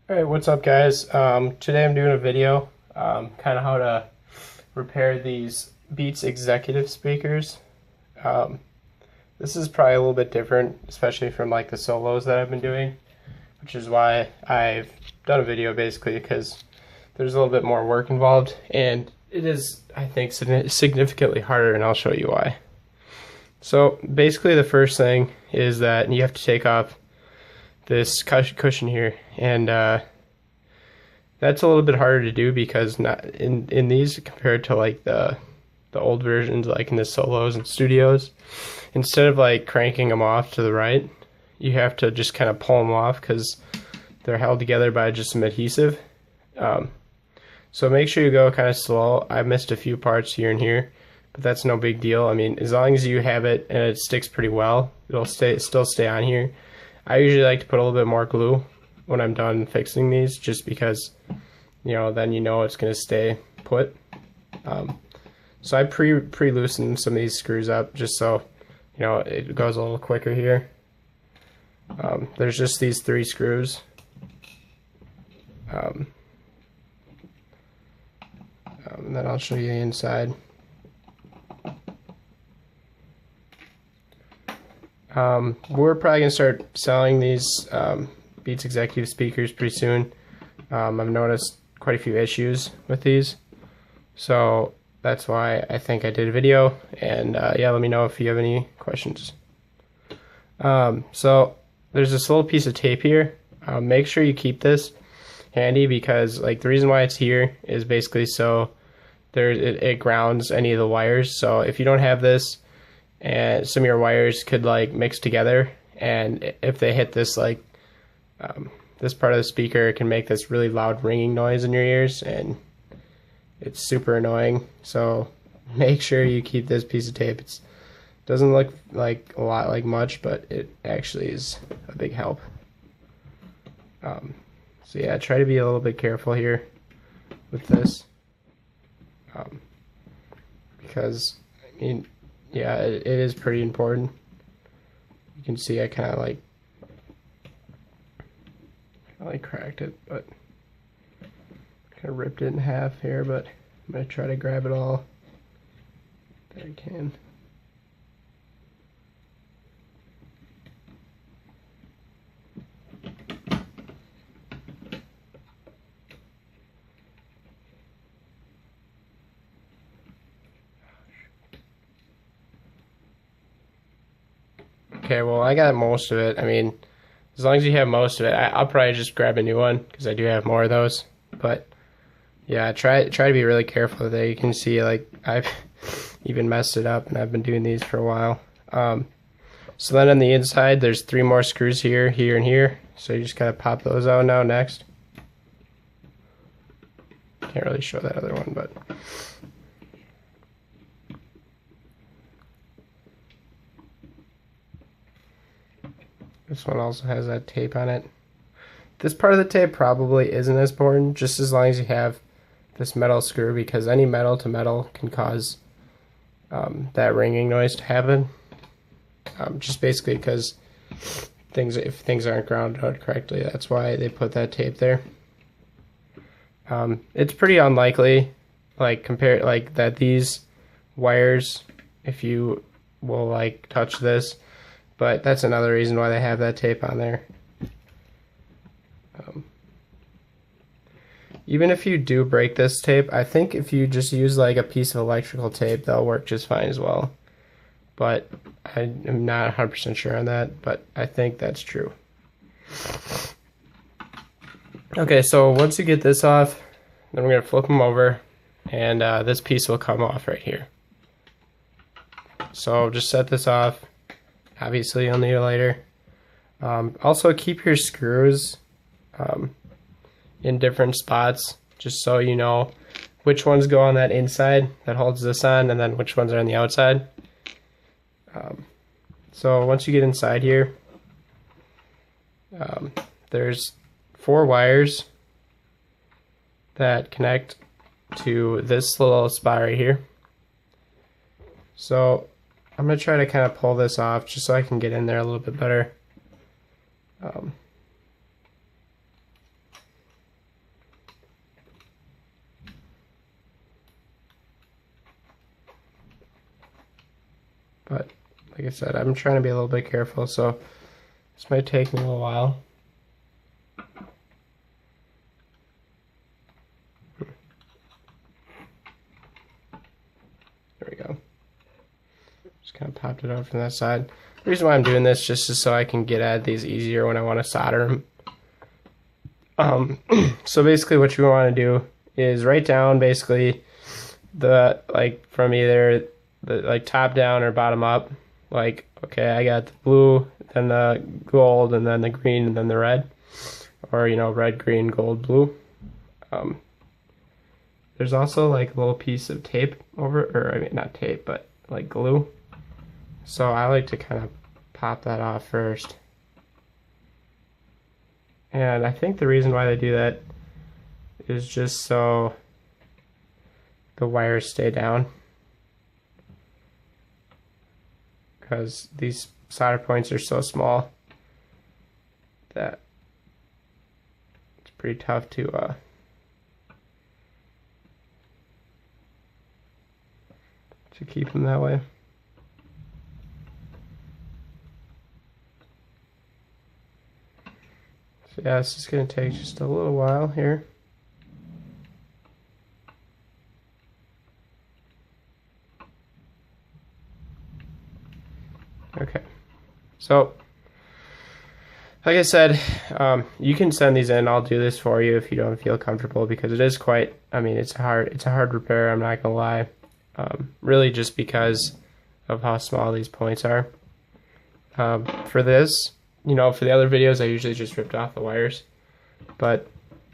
Alright, what's up guys? Today I'm doing a video, kind of how to repair these Beats executive speakers. Um, this is probably a little bit different, especially from like the solos that I've been doing, which is why I've done a video basically because there's a little bit more work involved and it is, I think, significantly harder, and I'll show you why. So basically the first thing is that you have to take off this cushion here, and that's a little bit harder to do because not in these compared to like the old versions, like in the solos and studios, instead of like cranking them off to the right, you have to just kind of pull them off because they're held together by just some adhesive. So make sure you go kind of slow. I missed a few parts here and here, but that's no big deal. I mean, as long as you have it and it sticks pretty well, it'll still stay on here. I usually like to put a little bit more glue when I'm done fixing these, just because, then it's going to stay put. So I pre-loosened some of these screws up just so, it goes a little quicker here. There's just these 3 screws. And then I'll show you the inside. We're probably going to start selling these Beats executive speakers pretty soon. I've noticed quite a few issues with these, so that's why I think I did a video, and yeah, let me know if you have any questions. So there's this little piece of tape here. Make sure you keep this handy because like the reason why it's here is basically so it grounds any of the wires. So if you don't have this, and some of your wires could like mix together, and if they hit this this part of the speaker, it can make this really loud ringing noise in your ears, and it's super annoying. So make sure you keep this piece of tape. It doesn't look like a lot like much, but it actually is a big help. So yeah, try to be a little bit careful here with this, because I mean, yeah, it is pretty important. You can see I kind of like cracked it, but kind of ripped it in half here, but I'm going to try to grab it all that I can. Okay, well, I got most of it. I mean, as long as you have most of it, I'll probably just grab a new one because I do have more of those. But yeah, try to be really careful with it. You can see like I've even messed it up, and I've been doing these for a while. So then on the inside, there's 3 more screws here, here, and here. So you just gotta pop those out now next. Can't really show that other one, but this one also has that tape on it. This part of the tape probably isn't as important, just as long as you have this metal screw, because any metal to metal can cause that ringing noise to happen. Just basically because if things aren't grounded out correctly, that's why they put that tape there. It's pretty unlikely, that these wires, if you will touch this, but that's another reason why they have that tape on there. Even if you do break this tape, I think if you just use like a piece of electrical tape, that'll work just fine as well. But I am not 100% sure on that, but I think that's true. Okay, so once you get this off, then we're going to flip them over, and this piece will come off right here. So just set this off. Obviously you'll need a lighter. Also keep your screws in different spots, just so you know which ones go on that inside that holds this on, and then which ones are on the outside. So once you get inside here, there's 4 wires that connect to this little spot right here. So I'm going to try to kind of pull this off just so I can get in there a little bit better. But like I said, I'm trying to be a little bit careful, so this might take me a little while. There we go. Just kind of popped it out from that side. The reason why I'm doing this just is so I can get at these easier when I want to solder them. So basically what you want to do is write down basically the, like, from either the, like, top down or bottom up. Like, okay, I got the blue, then the gold, and then the green, and then the red. Or, you know, red, green, gold, blue. There's also like a little piece of tape over, or I mean not tape, but like glue. So I like to kind of pop that off first. And I think the reason why they do that is just so the wires stay down. Because these solder points are so small that it's pretty tough to keep them that way. So yeah, this is going to take just a little while here. Okay, so like I said, you can send these in. I'll do this for you if you don't feel comfortable, because it is quite, I mean, it's a hard repair, I'm not gonna lie. Really just because of how small these points are. For this, you know, for the other videos I usually just ripped off the wires, but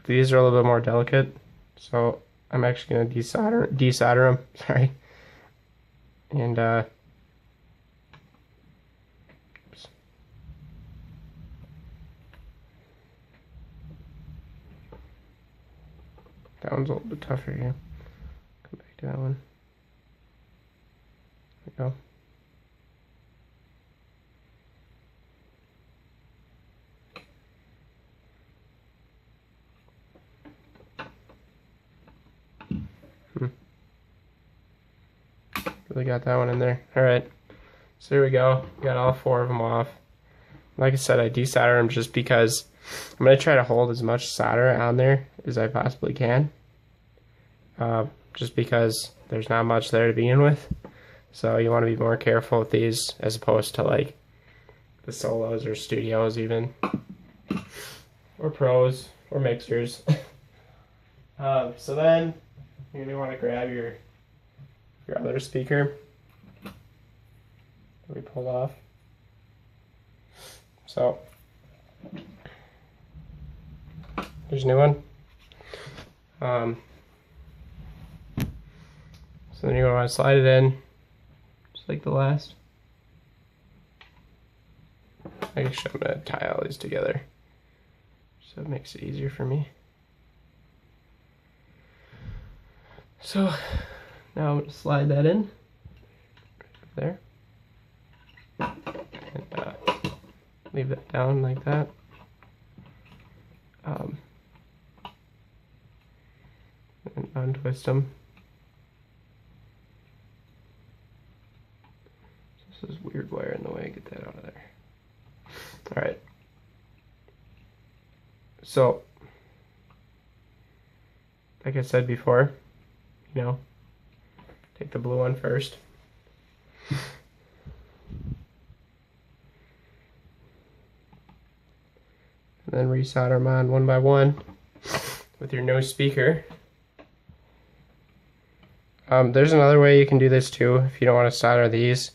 these are a little bit more delicate, so I'm actually going to desolder them, sorry. And oops. That one's a little bit tougher here. Come back to that one. There we go. Really got that one in there. Alright, so here we go. Got all 4 of them off. Like I said, I desolder them just because I'm going to try to hold as much solder on there as I possibly can. Just because there's not much there to begin with. So you want to be more careful with these as opposed to like the solos or studios even. Or pros or mixers. So then you're going to want to grab your other speaker that we pulled off. So there's a new one. So then you're going to want to slide it in just like the last. Actually, I'm going to tie all these together so it makes it easier for me. So now I'm going to slide that in right there, and leave that down like that. And untwist them. This is weird wire in the way, get that out of there. Alright. So, like I said before, you know, take the blue one first. And then resolder them on one by one with your nose speaker. There's another way you can do this too if you don't want to solder these.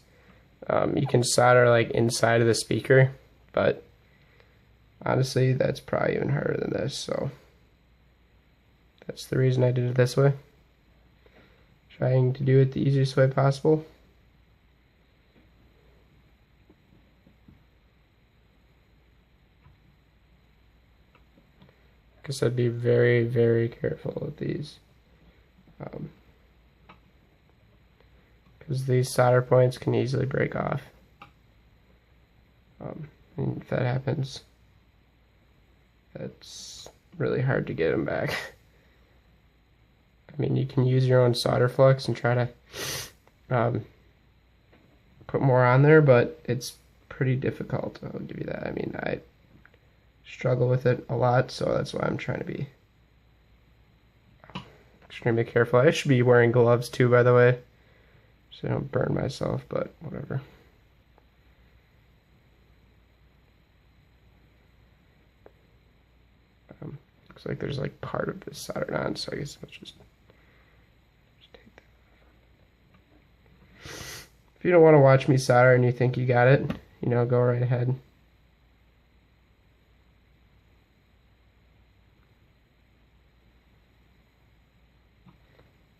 You can solder like inside of the speaker, but honestly that's probably even harder than this, so that's the reason I did it this way. Trying to do it the easiest way possible. Like I said, be very, very careful with these. Because these solder points can easily break off. And if that happens, that's really hard to get them back. I mean, you can use your own solder flux and try to put more on there, but it's pretty difficult. I'll give you that. I mean, I struggle with it a lot, so that's why I'm trying to be extremely careful. I should be wearing gloves too, by the way, so I don't burn myself, but whatever. Looks like there's like part of this soldered on, so I guess I'll just take that off. If you don't want to watch me solder and you think you got it, you know, go right ahead.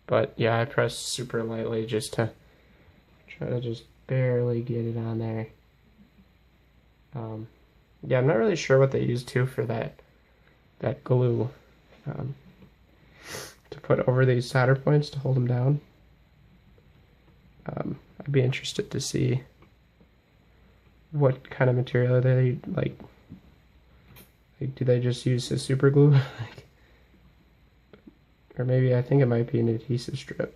But yeah, I press super lightly just to try to just barely get it on there. Yeah, I'm not really sure what they use too for that glue to put over these solder points to hold them down. I'd be interested to see what kind of material they like do they just use a super glue? Or maybe I think it might be an adhesive strip,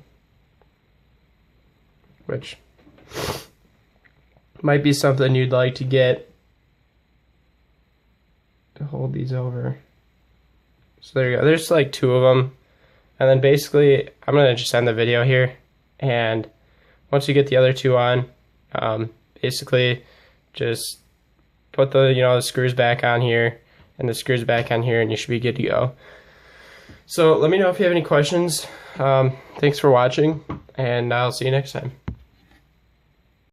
which might be something you'd like to get to hold these over. So there you go. There's like 2 of them. And then basically, I'm going to just end the video here. And once you get the other 2 on, basically just put the screws back on here and the screws back on here, and you should be good to go. So let me know if you have any questions. Thanks for watching, and I'll see you next time.